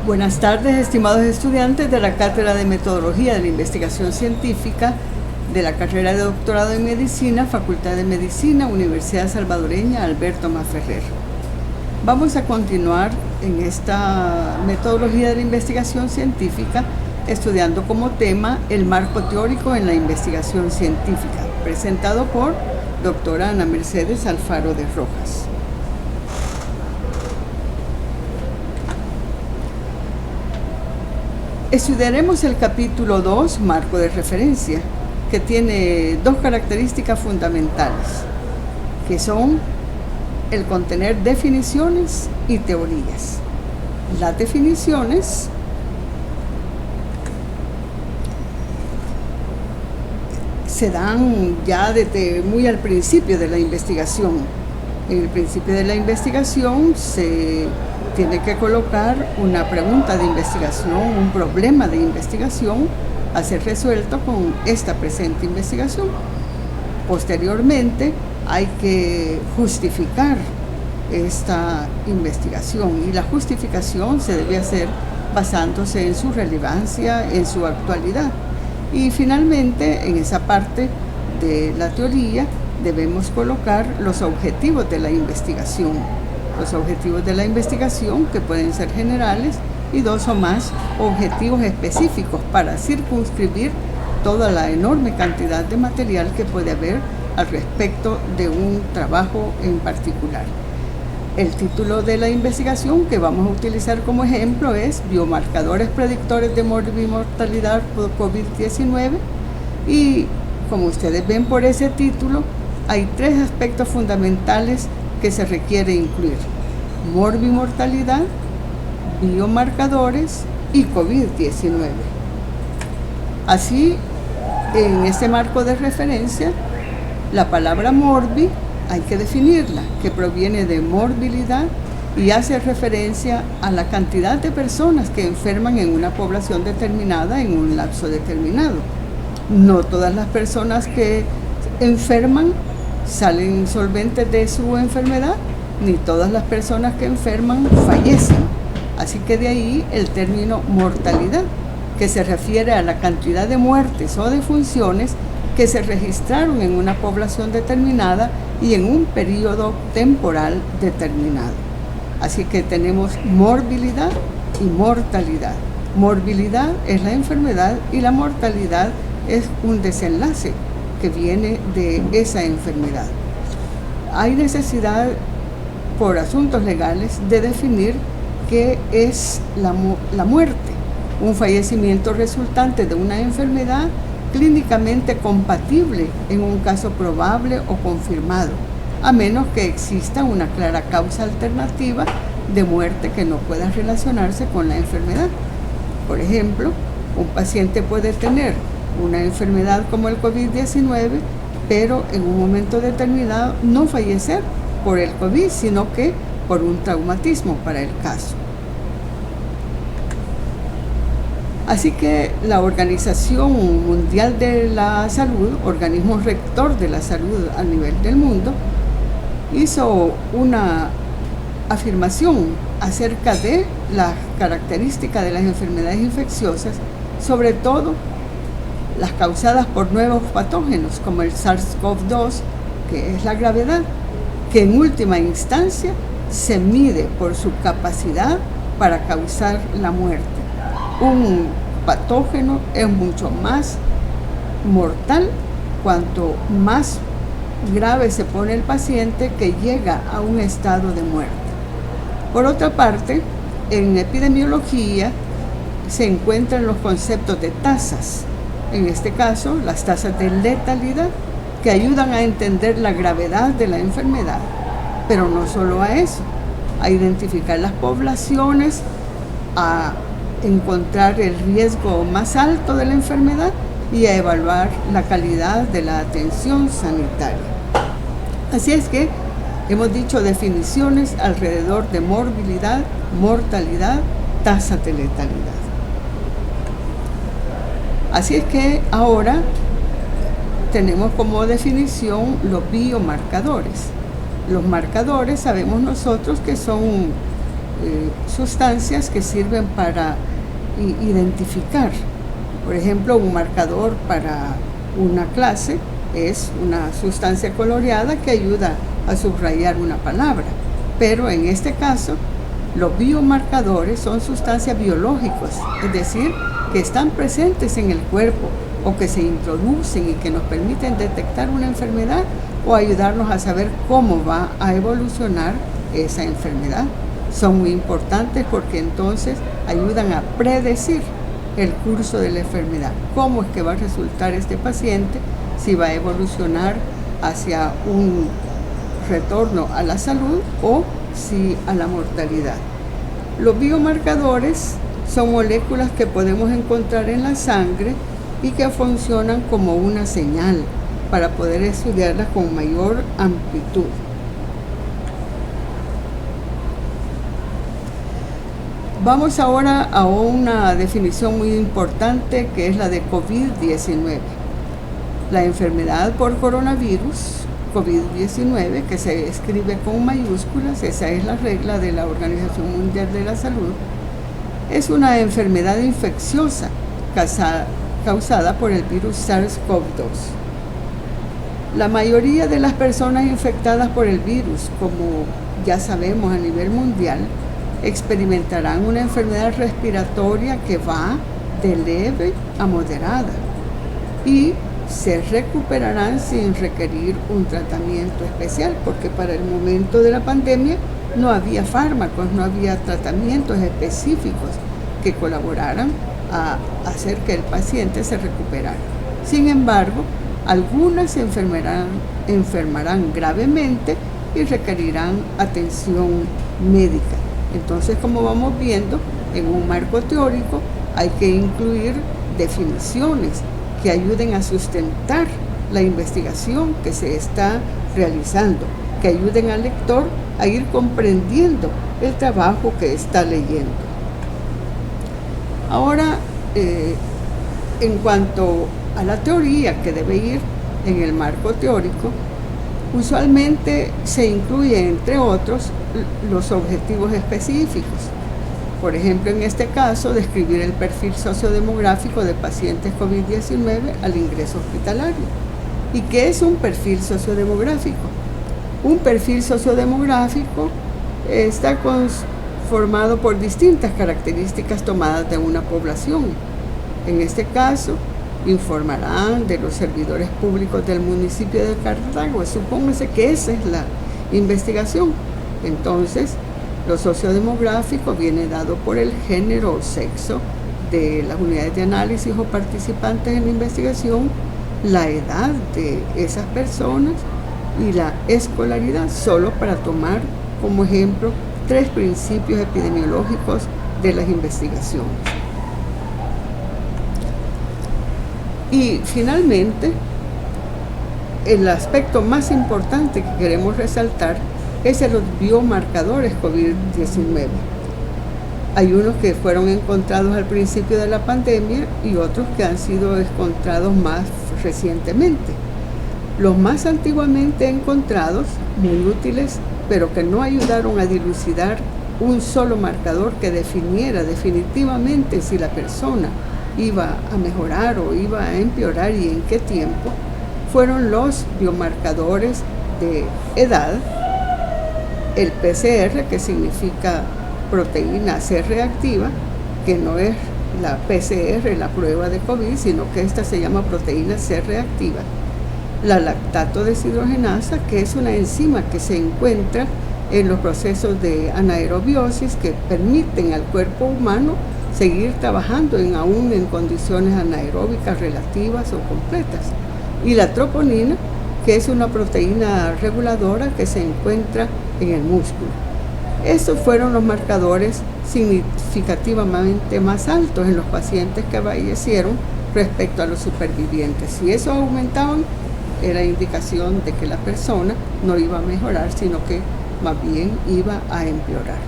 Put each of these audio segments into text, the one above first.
Buenas tardes, estimados estudiantes de la Cátedra de Metodología de la Investigación Científica de la carrera de Doctorado en Medicina, Facultad de Medicina, Universidad Salvadoreña Alberto Masferrer. Vamos a continuar en esta metodología de la investigación científica estudiando como tema el marco teórico en la investigación científica, presentado por doctora Ana Mercedes Alfaro de Rojas. Estudiaremos el capítulo 2, marco de referencia, que tiene dos características fundamentales, que son el contener definiciones y teorías. Las definiciones se dan ya desde muy al principio de la investigación. En el principio de la investigación se tiene que colocar una pregunta de investigación, un problema de investigación a ser resuelto con esta presente investigación. Posteriormente hay que justificar esta investigación y la justificación se debe hacer basándose en su relevancia, en su actualidad. Y finalmente, en esa parte de la teoría, debemos colocar los objetivos de la investigación. Los objetivos de la investigación, que pueden ser generales, y dos o más objetivos específicos para circunscribir toda la enorme cantidad de material que puede haber al respecto de un trabajo en particular. El título de la investigación que vamos a utilizar como ejemplo es Biomarcadores predictores de morbimortalidad por COVID-19 y como ustedes ven por ese título, hay tres aspectos fundamentales que se requiere incluir: morbimortalidad, biomarcadores y COVID-19. Así, en este marco de referencia, la palabra morbi hay que definirla, que proviene de morbilidad y hace referencia a la cantidad de personas que enferman en una población determinada en un lapso determinado. No todas las personas que enferman salen solventes de su enfermedad, ni todas las personas que enferman fallecen. Así que de ahí el término mortalidad, que se refiere a la cantidad de muertes o defunciones que se registraron en una población determinada y en un periodo temporal determinado. Así que tenemos morbilidad y mortalidad. Morbilidad es la enfermedad y la mortalidad es un desenlace que viene de esa enfermedad. Hay necesidad, por asuntos legales, de definir qué es la muerte, un fallecimiento resultante de una enfermedad clínicamente compatible en un caso probable o confirmado, a menos que exista una clara causa alternativa de muerte que no pueda relacionarse con la enfermedad. Por ejemplo, un paciente puede tener una enfermedad como el COVID-19, pero en un momento determinado no fallecer por el COVID, sino que por un traumatismo para el caso. Así que la Organización Mundial de la Salud, organismo rector de la salud a nivel del mundo, hizo una afirmación acerca de las características de las enfermedades infecciosas, sobre todo las causadas por nuevos patógenos como el SARS-CoV-2, que es la gravedad, que en última instancia se mide por su capacidad para causar la muerte. Un patógeno es mucho más mortal cuanto más grave se pone el paciente que llega a un estado de muerte. Por otra parte, en epidemiología se encuentran los conceptos de tasas, en este caso las tasas de letalidad, que ayudan a entender la gravedad de la enfermedad, pero no solo a eso, a identificar las poblaciones, a encontrar el riesgo más alto de la enfermedad y a evaluar la calidad de la atención sanitaria. Así es que hemos dicho definiciones alrededor de morbilidad, mortalidad, tasa de letalidad. Así es que ahora tenemos como definición los biomarcadores. Los marcadores sabemos nosotros que son sustancias que sirven para identificar. Por ejemplo, un marcador para una clase es una sustancia coloreada que ayuda a subrayar una palabra. Pero en este caso, los biomarcadores son sustancias biológicas, es decir, que están presentes en el cuerpo o que se introducen y que nos permiten detectar una enfermedad o ayudarnos a saber cómo va a evolucionar esa enfermedad. Son muy importantes porque entonces ayudan a predecir el curso de la enfermedad, cómo es que va a resultar este paciente, si va a evolucionar hacia un retorno a la salud o si a la mortalidad. Los biomarcadores son moléculas que podemos encontrar en la sangre y que funcionan como una señal para poder estudiarlas con mayor amplitud. Vamos ahora a una definición muy importante que es la de COVID-19. La enfermedad por coronavirus, COVID-19, que se escribe con mayúsculas, esa es la regla de la Organización Mundial de la Salud, es una enfermedad infecciosa causada por el virus SARS-CoV-2. La mayoría de las personas infectadas por el virus, como ya sabemos a nivel mundial, experimentarán una enfermedad respiratoria que va de leve a moderada y se recuperarán sin requerir un tratamiento especial, porque para el momento de la pandemia no había fármacos, no había tratamientos específicos que colaboraran a hacer que el paciente se recuperara. Sin embargo, algunas enfermarán gravemente y requerirán atención médica. Entonces, como vamos viendo, en un marco teórico hay que incluir definiciones que ayuden a sustentar la investigación que se está realizando, que ayuden al lector a ir comprendiendo el trabajo que está leyendo. Ahora, en cuanto a la teoría que debe ir en el marco teórico, usualmente se incluye, entre otros, los objetivos específicos. Por ejemplo, en este caso, describir el perfil sociodemográfico de pacientes COVID-19 al ingreso hospitalario. ¿Y qué es un perfil sociodemográfico? Un perfil sociodemográfico está conformado por distintas características tomadas de una población. En este caso, informarán de los servidores públicos del municipio de Cartago. Supóngase que esa es la investigación. Entonces, lo sociodemográfico viene dado por el género o sexo de las unidades de análisis o participantes en la investigación, la edad de esas personas y la escolaridad, solo para tomar como ejemplo 3 principios epidemiológicos de las investigaciones. Y finalmente, el aspecto más importante que queremos resaltar es el de los biomarcadores COVID-19. Hay unos que fueron encontrados al principio de la pandemia y otros que han sido encontrados más recientemente. Los más antiguamente encontrados, muy útiles, pero que no ayudaron a dilucidar un solo marcador que definiera definitivamente si la persona iba a mejorar o iba a empeorar y en qué tiempo, fueron los biomarcadores de edad, el PCR, que significa proteína C reactiva, que no es la PCR, la prueba de COVID, sino que esta se llama proteína C reactiva, la lactato deshidrogenasa, que es una enzima que se encuentra en los procesos de anaerobiosis que permiten al cuerpo humano seguir trabajando aún en condiciones anaeróbicas relativas o completas, y la troponina, que es una proteína reguladora que se encuentra en el músculo. Estos fueron los marcadores significativamente más altos en los pacientes que fallecieron respecto a los supervivientes. Si eso aumentaban, era indicación de que la persona no iba a mejorar, sino que más bien iba a empeorar.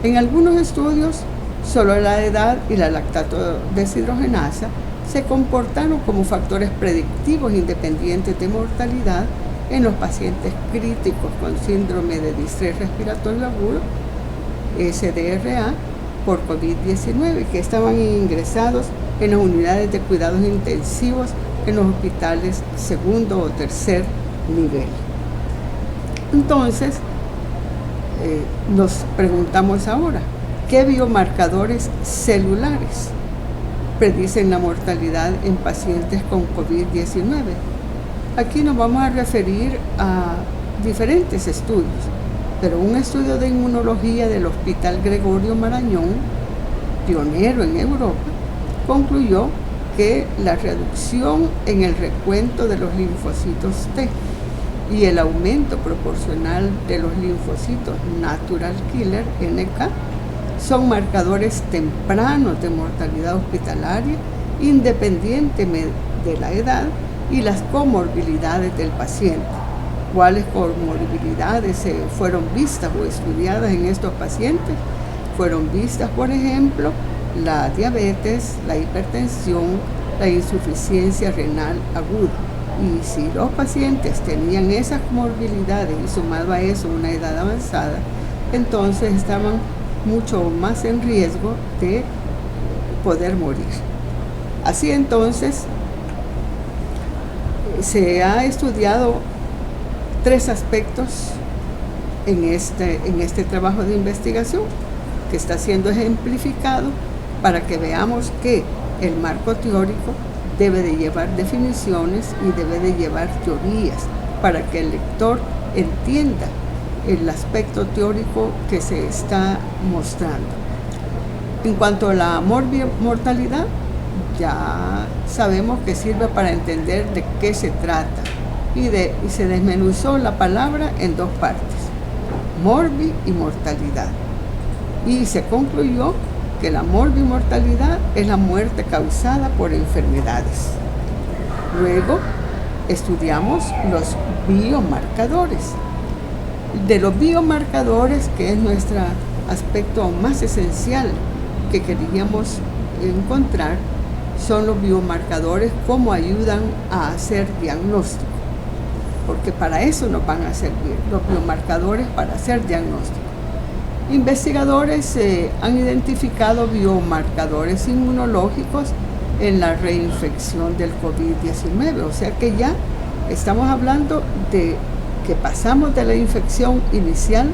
En algunos estudios, solo la edad y la lactato deshidrogenasa se comportaron como factores predictivos independientes de mortalidad en los pacientes críticos con síndrome de distrés respiratorio agudo SDRA por COVID-19 que estaban ingresados en las unidades de cuidados intensivos en los hospitales segundo o tercer nivel. Entonces, nos preguntamos ahora, ¿qué biomarcadores celulares predicen la mortalidad en pacientes con COVID-19? Aquí nos vamos a referir a diferentes estudios, pero un estudio de inmunología del Hospital Gregorio Marañón, pionero en Europa, concluyó que la reducción en el recuento de los linfocitos T y el aumento proporcional de los linfocitos Natural Killer, NK, son marcadores tempranos de mortalidad hospitalaria, independientemente de la edad y las comorbilidades del paciente. ¿Cuáles comorbilidades fueron vistas o estudiadas en estos pacientes? Fueron vistas, por ejemplo, la diabetes, la hipertensión, la insuficiencia renal aguda. Y si los pacientes tenían esas comorbilidades y sumado a eso una edad avanzada, entonces estaban mucho más en riesgo de poder morir. Así entonces, se ha estudiado 3 aspectos en este trabajo de investigación que está siendo ejemplificado para que veamos que el marco teórico debe de llevar definiciones y debe de llevar teorías para que el lector entienda el aspecto teórico que se está mostrando. En cuanto a la mortalidad, ya sabemos que sirve para entender de qué se trata y se desmenuzó la palabra en 2 partes, morbi y mortalidad. Y se concluyó que la morbimortalidad es la muerte causada por enfermedades. Luego estudiamos los biomarcadores. De los biomarcadores, que es nuestro aspecto más esencial que queríamos encontrar, son los biomarcadores, cómo ayudan a hacer diagnóstico, porque para eso nos van a servir los biomarcadores, para hacer diagnóstico. Investigadores han identificado biomarcadores inmunológicos en la reinfección del COVID-19, o sea que ya estamos hablando de que pasamos de la infección inicial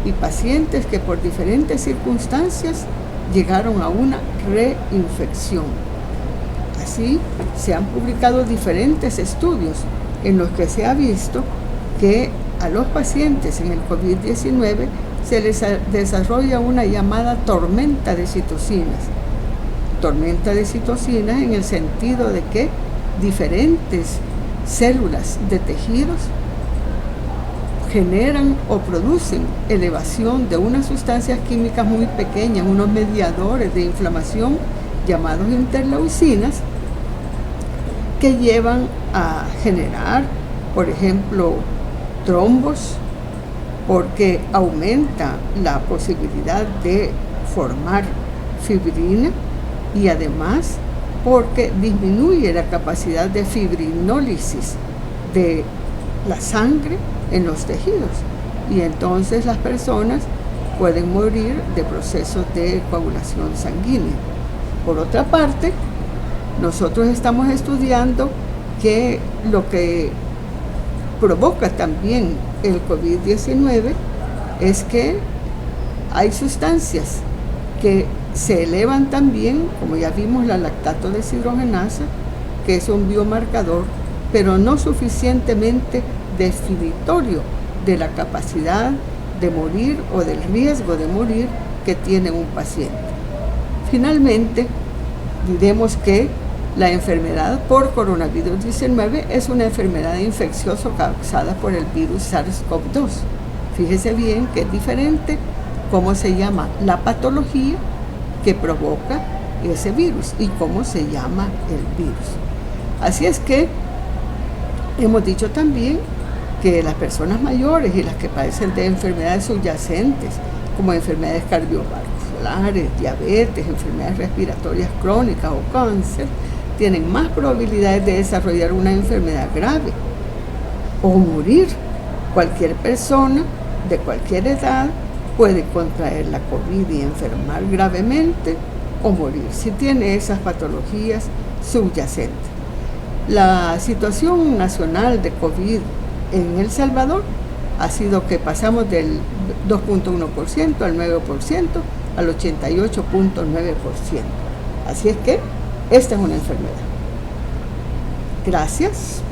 y pacientes que por diferentes circunstancias llegaron a una reinfección. Así se han publicado diferentes estudios en los que se ha visto que a los pacientes en el COVID-19 se les desarrolla una llamada tormenta de citocinas. Tormenta de citocinas en el sentido de que diferentes células de tejidos generan o producen elevación de unas sustancias químicas muy pequeñas, unos mediadores de inflamación llamados interleucinas, que llevan a generar, por ejemplo, trombos, porque aumenta la posibilidad de formar fibrina y además porque disminuye la capacidad de fibrinólisis de la sangre en los tejidos y entonces las personas pueden morir de procesos de coagulación sanguínea. Por otra parte, nosotros estamos estudiando que lo que provoca también el COVID-19 es que hay sustancias que se elevan también, como ya vimos, la lactato deshidrogenasa, que es un biomarcador, pero no suficientemente definitorio de la capacidad de morir o del riesgo de morir que tiene un paciente. Finalmente, diremos que la enfermedad por coronavirus 19 es una enfermedad infecciosa causada por el virus SARS-CoV-2. Fíjese bien que es diferente cómo se llama la patología que provoca ese virus y cómo se llama el virus. Así es que hemos dicho también que las personas mayores y las que padecen de enfermedades subyacentes, como enfermedades cardiovasculares, diabetes, enfermedades respiratorias crónicas o cáncer, tienen más probabilidades de desarrollar una enfermedad grave o morir. Cualquier persona de cualquier edad puede contraer la COVID y enfermar gravemente o morir si tiene esas patologías subyacentes. La situación nacional de COVID en El Salvador ha sido que pasamos del 2.1% al 9% al 88.9%. Así es que esta es una enfermedad. Gracias.